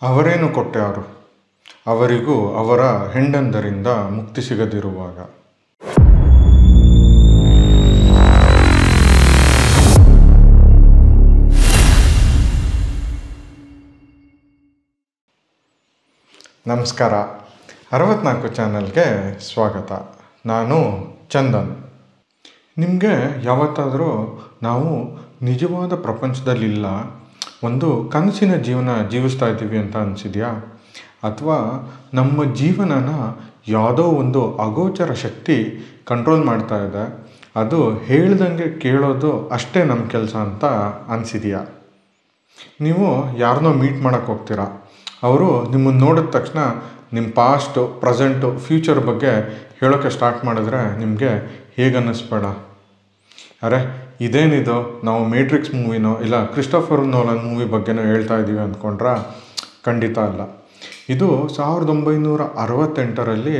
ಅವರೇನು ಕೊಟ್ಟ್ಯಾರು ಅವರಿಗೂ ಅವರ ಹೆಂಡಂದರಿಂದ ಮುಕ್ತಿ ಸಿಗದಿರುವಾಗ. ನಮಸ್ಕಾರ, 64 ಚಾನಲ್ಗೆ ಸ್ವಾಗತ. ನಾನು ಚಂದನ್. ನಿಮಗೆ ಯಾವತ್ತಾದರೂ ನಾವು ನಿಜವಾದ ಪ್ರಪಂಚದಲ್ಲಿಲ್ಲ, ಒಂದು ಕನಸಿನ ಜೀವನ ಜೀವಿಸ್ತಾ ಇದ್ದೀವಿ ಅಂತ ಅನಿಸಿದೆಯಾ? ಅಥವಾ ನಮ್ಮ ಜೀವನನ ಯಾವುದೋ ಒಂದು ಅಗೋಚರ ಶಕ್ತಿ ಕಂಟ್ರೋಲ್ ಮಾಡ್ತಾ ಇದೆ, ಅದು ಹೇಳ್ದಂಗೆ ಕೇಳೋದು ಅಷ್ಟೇ ನಮ್ಮ ಕೆಲಸ ಅಂತ ಅನಿಸಿದೆಯಾ? ನೀವು ಯಾರನ್ನೋ ಮೀಟ್ ಮಾಡೋಕ್ಕೆ ಹೋಗ್ತೀರಾ, ಅವರು ನಿಮ್ಮನ್ನು ನೋಡಿದ ತಕ್ಷಣ ನಿಮ್ಮ ಪಾಸ್ಟು, ಪ್ರೆಸೆಂಟು, ಫ್ಯೂಚರ್ ಬಗ್ಗೆ ಹೇಳೋಕ್ಕೆ ಸ್ಟಾರ್ಟ್ ಮಾಡಿದ್ರೆ ನಿಮಗೆ ಹೇಗೆ ಅನ್ನಿಸ್ಬೇಡ? ಅರೆ ಇದೇನಿದು, ನಾವು ಮೇಟ್ರಿಕ್ಸ್ ಮೂವಿನೋ ಇಲ್ಲ ಕ್ರಿಸ್ಟೋಫರ್ ನೋಲನ್ ಮೂವಿ ಬಗ್ಗೆನೋ ಹೇಳ್ತಾ ಇದ್ದೀವಿ ಅಂದ್ಕೊಂಡ್ರೆ ಖಂಡಿತ ಅಲ್ಲ. ಇದು 1968ರಲ್ಲಿ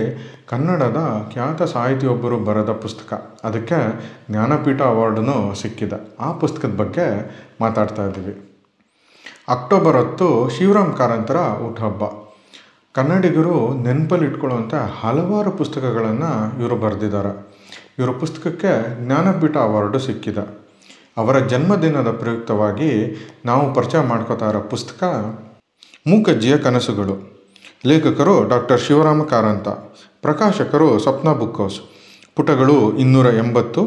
ಕನ್ನಡದ ಖ್ಯಾತ ಸಾಹಿತಿಯೊಬ್ಬರು ಬರೆದ ಪುಸ್ತಕ. ಅದಕ್ಕೆ ಜ್ಞಾನಪೀಠ ಅವಾರ್ಡೂ ಸಿಕ್ಕಿದೆ. ಆ ಪುಸ್ತಕದ ಬಗ್ಗೆ ಮಾತಾಡ್ತಾ ಇದ್ದೀವಿ. ಅಕ್ಟೋಬರ್ 10 ಶಿವರಾಮ್ ಕಾರಂತರ ಹುಟ್ಟುಹಬ್ಬ. ಕನ್ನಡಿಗರು ನೆನಪಲ್ಲಿ ಇಟ್ಕೊಳ್ಳುವಂಥ ಹಲವಾರು ಪುಸ್ತಕಗಳನ್ನು ಇವರು ಬರೆದಿದ್ದಾರೆ. ಇವರ ಪುಸ್ತಕಕ್ಕೆ ಜ್ಞಾನಪೀಠ ಅವಾರ್ಡು ಸಿಕ್ಕಿದೆ. ಅವರ ಜನ್ಮದಿನದ ಪ್ರಯುಕ್ತವಾಗಿ ನಾವು ಪರಿಚಯ ಮಾಡ್ಕೋತಾ ಇರೋ ಪುಸ್ತಕ ಮೂಕಜ್ಜಿಯ ಕನಸುಗಳು. ಲೇಖಕರು ಡಾಕ್ಟರ್ ಶಿವರಾಮ ಕಾರಂತ, ಪ್ರಕಾಶಕರು ಸ್ವಪ್ನ ಬುಕ್ ಹೌಸ್. ಪುಟಗಳು 280,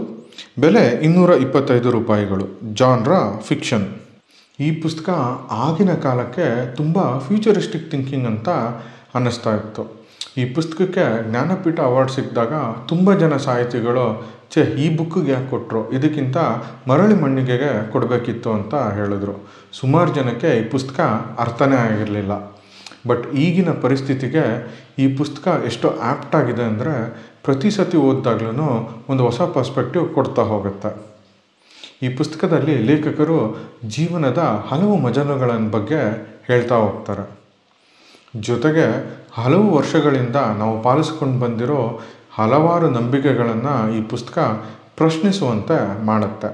ಬೆಲೆ 225 ರೂಪಾಯಿಗಳು. Genre fiction. ಈ ಪುಸ್ತಕ ಆಗಿನ ಕಾಲಕ್ಕೆ ತುಂಬ ಫ್ಯೂಚರಿಸ್ಟಿಕ್ ಥಿಂಕಿಂಗ್ ಅಂತ ಅನ್ನಿಸ್ತಾ ಇತ್ತು. ಈ ಪುಸ್ತಕಕ್ಕೆ ಜ್ಞಾನಪೀಠ ಅವಾರ್ಡ್ ಸಿಕ್ಕಿದಾಗ ತುಂಬ ಜನ ಸಾಹಿತಿಗಳು ಈ ಬುಕ್ಕಿಗೆ ಯಾಕೆ ಕೊಟ್ಟರು, ಇದಕ್ಕಿಂತ ಮರಳಿ ಮಣ್ಣಿಗೆಗೆ ಕೊಡಬೇಕಿತ್ತು ಅಂತ ಹೇಳಿದ್ರು. ಸುಮಾರು ಜನಕ್ಕೆ ಈ ಪುಸ್ತಕ ಅರ್ಥನೇ ಆಗಿರಲಿಲ್ಲ. ಬಟ್ ಈಗಿನ ಪರಿಸ್ಥಿತಿಗೆ ಈ ಪುಸ್ತಕ ಎಷ್ಟು ಆ್ಯಪ್ಟ್ ಆಗಿದೆ ಅಂದರೆ ಪ್ರತಿ ಸತಿ ಓದಿದಾಗ್ಲೂ ಒಂದು ಹೊಸ ಪರ್ಸ್ಪೆಕ್ಟಿವ್ ಕೊಡ್ತಾ ಹೋಗುತ್ತೆ. ಈ ಪುಸ್ತಕದಲ್ಲಿ ಲೇಖಕರು ಜೀವನದ ಹಲವು ಮಜಲುಗಳ ಬಗ್ಗೆ ಹೇಳ್ತಾ ಹೋಗ್ತಾರೆ. ಜೊತೆಗೆ ಹಲವು ವರ್ಷಗಳಿಂದ ನಾವು ಪಾಲಿಸ್ಕೊಂಡು ಬಂದಿರೋ ಹಲವಾರು ನಂಬಿಕೆಗಳನ್ನು ಈ ಪುಸ್ತಕ ಪ್ರಶ್ನಿಸುವಂತೆ ಮಾಡುತ್ತೆ.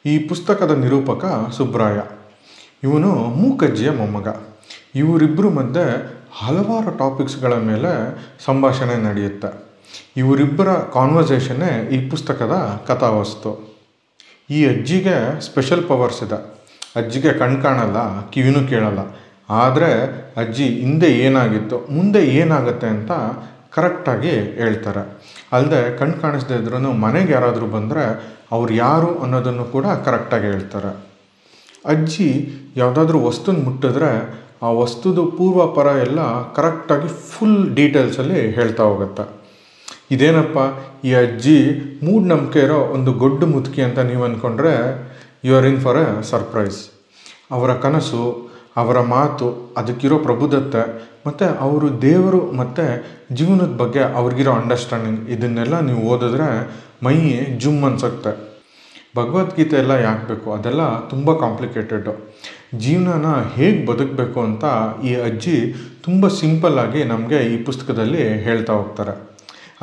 ಈ ಪುಸ್ತಕದ ನಿರೂಪಕ ಸುಬ್ರಾಯ. ಇವನು ಮೂಕಜ್ಜಿಯ ಮೊಮ್ಮಗ. ಇವರಿಬ್ಬರ ಮಧ್ಯೆ ಹಲವಾರು ಟಾಪಿಕ್ಸ್ಗಳ ಮೇಲೆ ಸಂಭಾಷಣೆ ನಡೆಯುತ್ತೆ. ಇವರಿಬ್ಬರ ಕಾನ್ವರ್ಸೇಷನ್ನೇ ಈ ಪುಸ್ತಕದ ಕಥಾವಸ್ತು. ಈ ಅಜ್ಜಿಗೆ ಸ್ಪೆಷಲ್ ಪವರ್ಸ್ ಇದೆ. ಅಜ್ಜಿಗೆ ಕಣ್ಣು ಕಾಣಲ್ಲ, ಕಿವಿನೂ ಕೇಳಲ್ಲ. ಆದರೆ ಅಜ್ಜಿ ಹಿಂದೆ ಏನಾಗಿತ್ತು, ಮುಂದೆ ಏನಾಗುತ್ತೆ ಅಂತ ಕರೆಕ್ಟಾಗಿ ಹೇಳ್ತಾರೆ. ಅಲ್ಲದೆ ಕಣ್ಣು ಕಾಣಿಸ್ದೇ ಇದ್ರೂ ಮನೆಗೆ ಯಾರಾದರೂ ಬಂದರೆ ಅವ್ರು ಯಾರು ಅನ್ನೋದನ್ನು ಕೂಡ ಕರೆಕ್ಟಾಗಿ ಹೇಳ್ತಾರೆ. ಅಜ್ಜಿ ಯಾವುದಾದ್ರೂ ವಸ್ತುನ ಮುಟ್ಟಿದ್ರೆ ಆ ವಸ್ತುದು ಪೂರ್ವಾಪರ ಎಲ್ಲ ಕರೆಕ್ಟಾಗಿ ಫುಲ್ ಡೀಟೇಲ್ಸಲ್ಲಿ ಹೇಳ್ತಾ ಹೋಗುತ್ತೆ. ಇದೇನಪ್ಪ ಈ ಅಜ್ಜಿ ಮೂಢನಂಬಿಕೆ ಇರೋ ಒಂದು ಗೊಡ್ಡು ಮುದುಕಿ ಅಂತ ನೀವು ಅಂದ್ಕೊಂಡ್ರೆ you are in for a surprise. ಅವರ ಕನಸು, ಅವರ ಮಾತು, ಅದಕ್ಕಿರೋ ಪ್ರಬುದ್ಧತೆ ಮತ್ತು ಅವರು ದೇವರು ಮತ್ತು ಜೀವನದ ಬಗ್ಗೆ ಅವ್ರಿಗಿರೋ ಅಂಡರ್ಸ್ಟ್ಯಾಂಡಿಂಗ್, ಇದನ್ನೆಲ್ಲ ನೀವು ಓದಿದ್ರೆ ಮೈ ಜುಮ್ ಅನ್ಸುತ್ತೆ. ಭಗವದ್ಗೀತೆ ಎಲ್ಲ ಯಾಕೆ ಬೇಕು, ಅದೆಲ್ಲ ತುಂಬ ಕಾಂಪ್ಲಿಕೇಟೆಡ್ಡು. ಜೀವನನ ಹೇಗೆ ಬದುಕಬೇಕು ಅಂತ ಈ ಅಜ್ಜಿ ತುಂಬ ಸಿಂಪಲ್ಲಾಗಿ ನಮಗೆ ಈ ಪುಸ್ತಕದಲ್ಲಿ ಹೇಳ್ತಾ ಹೋಗ್ತಾರೆ.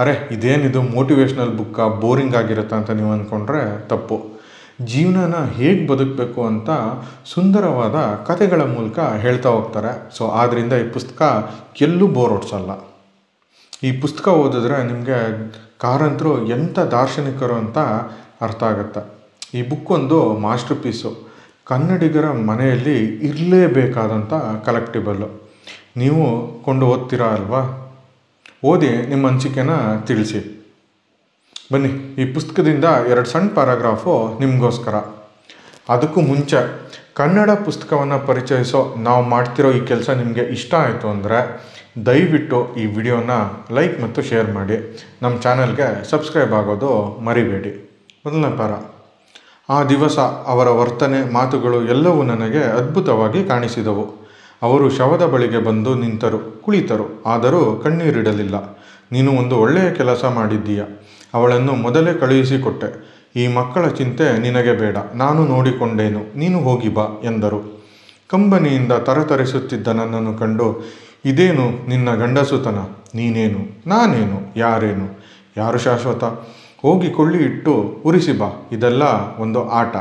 ಅರೆ ಇದೇನಿದು ಮೋಟಿವೇಶ್ನಲ್ ಬುಕ್ಕ, ಬೋರಿಂಗ್ ಆಗಿರುತ್ತೆ ಅಂತ ನೀವು ಅಂದ್ಕೊಂಡ್ರೆ ತಪ್ಪು. ಜೀವನನ ಹೇಗೆ ಬದುಕಬೇಕು ಅಂತ ಸುಂದರವಾದ ಕಥೆಗಳ ಮೂಲಕ ಹೇಳ್ತಾ ಹೋಗ್ತಾರೆ. ಸೊ ಆದ್ದರಿಂದ ಈ ಪುಸ್ತಕ ಎಲ್ಲೂ ಬೋರ್ ಹೊಡ್ಸಲ್ಲ. ಈ ಪುಸ್ತಕ ಓದಿದ್ರೆ ನಿಮಗೆ ಕಾರಂತರು ಎಂಥ ದಾರ್ಶನಿಕರು ಅಂತ ಅರ್ಥ ಆಗುತ್ತೆ. ಈ ಬುಕ್ ಒಂದು ಮಾಸ್ಟರ್ ಪೀಸು. ಕನ್ನಡಿಗರ ಮನೆಯಲ್ಲಿ ಇರಲೇಬೇಕಾದಂಥ ಕಲೆಕ್ಟಿಬಲ್ಲು. ನೀವು ಕೊಂಡು ಓದ್ತೀರಾ ಅಲ್ವಾ? ಓದಿ ನಿಮ್ಮ ಅನಿಸಿಕೆನ ತಿಳಿಸಿ. ಬನ್ನಿ, ಈ ಪುಸ್ತಕದಿಂದ 2 ಸಣ್ಣ ಪ್ಯಾರಾಗ್ರಾಫು ನಿಮಗೋಸ್ಕರ. ಅದಕ್ಕೂ ಮುಂಚೆ ಕನ್ನಡ ಪುಸ್ತಕವನ್ನು ಪರಿಚಯಿಸೋ ನಾವು ಮಾಡ್ತಿರೋ ಈ ಕೆಲಸ ನಿಮಗೆ ಇಷ್ಟ ಆಯಿತು ಅಂದರೆ ದಯವಿಟ್ಟು ಈ ವಿಡಿಯೋನ ಲೈಕ್ ಮತ್ತು ಶೇರ್ ಮಾಡಿ. ನಮ್ಮ ಚಾನಲ್ಗೆ ಸಬ್ಸ್ಕ್ರೈಬ್ ಆಗೋದು ಮರಿಬೇಡಿ. ಮೊದಲನೇ ಪ್ಯಾರ. ಆ ದಿವಸ ಅವರ ವರ್ತನೆ, ಮಾತುಗಳು ಎಲ್ಲವೂ ನನಗೆ ಅದ್ಭುತವಾಗಿ ಕಾಣಿಸಿದವು. ಅವರು ಶವದ ಬಳಿಗೆ ಬಂದು ನಿಂತರು, ಕುಳಿತರು, ಆದರೂ ಕಣ್ಣೀರಿಡಲಿಲ್ಲ. ನೀನು ಒಂದು ಒಳ್ಳೆಯ ಕೆಲಸ ಮಾಡಿದ್ದೀಯ. ಅವಳನ್ನು ಮೊದಲೇ ಕಳುಹಿಸಿಕೊಟ್ಟೆ. ಈ ಮಕ್ಕಳ ಚಿಂತೆ ನಿನಗೆ ಬೇಡ, ನಾನು ನೋಡಿಕೊಂಡೇನು, ನೀನು ಹೋಗಿ ಬಾ ಎಂದರು. ಕಂಬನಿಯಿಂದ ತರತರಿಸುತ್ತಿದ್ದ ನನ್ನನ್ನು ಕಂಡು, ಇದೇನು ನಿನ್ನ ಗಂಡಸುತನ? ನೀನೇನು, ನಾನೇನು, ಯಾರೇನು, ಯಾರು ಶಾಶ್ವತ? ಹೋಗಿ ಕೊಳ್ಳಿ ಇಟ್ಟು ಉರಿಸಿ ಬಾ. ಇದೆಲ್ಲ ಒಂದು ಆಟ.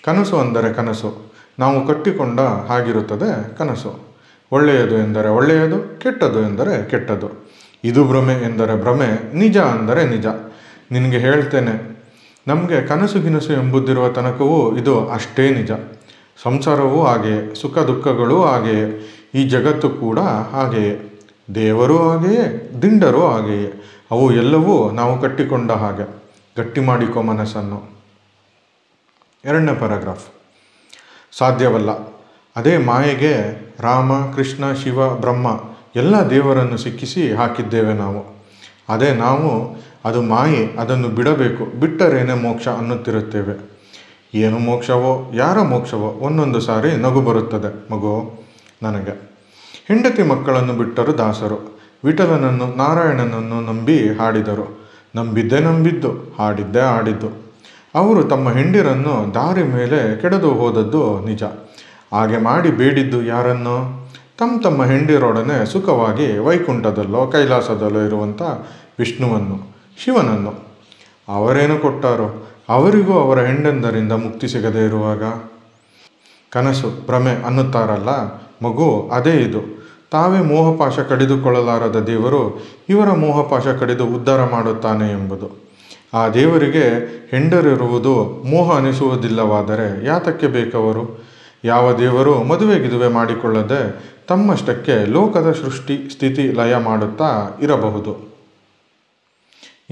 ಕನಸು ಅಂದರೆ ಕನಸು. ನಾವು ಕಟ್ಟಿಕೊಂಡ ಹಾಗಿರುತ್ತದೆ ಕನಸು. ಒಳ್ಳೆಯದು ಎಂದರೆ ಒಳ್ಳೆಯದು, ಕೆಟ್ಟದು ಎಂದರೆ ಕೆಟ್ಟದು. ಇದು ಭ್ರಮೆ ಎಂದರೆ ಭ್ರಮೆ, ನಿಜ ಅಂದರೆ ನಿಜ. ನಿನಗೆ ಹೇಳ್ತೇನೆ, ನಮಗೆ ಕನಸು ಗಿನಸು ಎಂಬುದಿರುವ ತನಕವೂ ಇದು ಅಷ್ಟೇ ನಿಜ. ಸಂಸಾರವೂ ಹಾಗೆಯೇ, ಸುಖ ದುಃಖಗಳೂ ಹಾಗೆಯೇ, ಈ ಜಗತ್ತು ಕೂಡ ಹಾಗೆಯೇ, ದೇವರೂ ಹಾಗೆಯೇ, ದಿಂಡರೂ ಹಾಗೆಯೇ. ಅವು ಎಲ್ಲವೂ ನಾವು ಕಟ್ಟಿಕೊಂಡ ಹಾಗೆ. ಗಟ್ಟಿ ಮಾಡಿಕೊ ಮನಸ್ಸನ್ನು. 2ನೇ ಪ್ಯಾರಾಗ್ರಾಫ್. ಸಾಧ್ಯವಲ್ಲ. ಅದೇ ಮಾಯೆಗೆ ರಾಮ, ಕೃಷ್ಣ, ಶಿವ, ಬ್ರಹ್ಮ ಎಲ್ಲ ದೇವರನ್ನು ಸಿಕ್ಕಿಸಿ ಹಾಕಿದ್ದೇವೆ ನಾವು. ಅದೇ ನಾವು ಅದು ಮಾಯೆ, ಅದನ್ನು ಬಿಡಬೇಕು, ಬಿಟ್ಟರೇನೆ ಮೋಕ್ಷ ಅನ್ನುತ್ತಿರುತ್ತೇವೆ. ಏನು ಮೋಕ್ಷವೋ, ಯಾರ ಮೋಕ್ಷವೋ ಒಂದೊಂದು ಸಾರಿ ನಗು ಬರುತ್ತದೆ ಮಗು ನನಗೆ. ಹೆಂಡತಿ ಮಕ್ಕಳನ್ನು ಬಿಟ್ಟರು ದಾಸರು, ವಿಠಲನನ್ನು ನಾರಾಯಣನನ್ನು ನಂಬಿ ಹಾಡಿದರು. ನಂಬಿದ್ದು, ಹಾಡಿದ್ದೇ ಹಾಡಿದ್ದು. ಅವರು ತಮ್ಮ ಹೆಂಡಿರನ್ನು ದಾರಿ ಮೇಲೆ ಕೆಡದು ಹೋದದ್ದು ನಿಜ. ಹಾಗೆ ಮಾಡಿ ಬೇಡಿದ್ದು ಯಾರನ್ನು? ತಮ್ಮ ಹೆಂಡಿರೊಡನೆ ಸುಖವಾಗಿ ವೈಕುಂಠದಲ್ಲೋ ಕೈಲಾಸದಲ್ಲೋ ಇರುವಂಥ ವಿಷ್ಣುವನ್ನು, ಶಿವನನ್ನು. ಅವರೇನು ಕೊಟ್ಟಾರೋ? ಅವರಿಗೂ ಅವರ ಹೆಂಡಂದರಿಂದ ಮುಕ್ತಿ ಸಿಗದೇ ಇರುವಾಗ. ಕನಸು ಭ್ರಮೆ ಅನ್ನುತ್ತಾರಲ್ಲ ಮಗು, ಅದೇ ಇದು. ತಾವೇ ಮೋಹಪಾಶ ಕಡಿದುಕೊಳ್ಳಲಾರದ ದೇವರು ಇವರ ಮೋಹಪಾಶ ಕಡಿದು ಉದ್ಧಾರ ಮಾಡುತ್ತಾನೆ ಎಂಬುದು. ಆ ದೇವರಿಗೆ ಹೆಂಡರಿರುವುದು ಮೋಹ ಅನಿಸುವುದಿಲ್ಲವಾದರೆ ಯಾತಕ್ಕೆ ಬೇಕವರು? ಯಾವ ದೇವರು ಮದುವೆ ಮಾಡಿಕೊಳ್ಳದೆ ತಮ್ಮಷ್ಟಕ್ಕೆ ಲೋಕದ ಸೃಷ್ಟಿ ಸ್ಥಿತಿ ಲಯ ಮಾಡುತ್ತಾ ಇರಬಹುದು.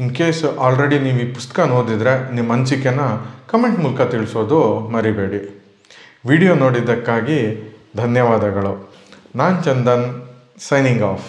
ಇನ್ ಕೇಸ್ ಆಲ್ರೆಡಿ ನೀವು ಈ ಪುಸ್ತಕ ಓದಿದರೆ ನಿಮ್ಮ ಅನಿಸಿಕೆನ ಕಮೆಂಟ್ ಮೂಲಕ ತಿಳಿಸೋದು ಮರಿಬೇಡಿ. ವಿಡಿಯೋ ನೋಡಿದ್ದಕ್ಕಾಗಿ ಧನ್ಯವಾದಗಳು. ನಾನು ಚಂದನ್, ಸೈನಿಂಗ್ ಆಫ್.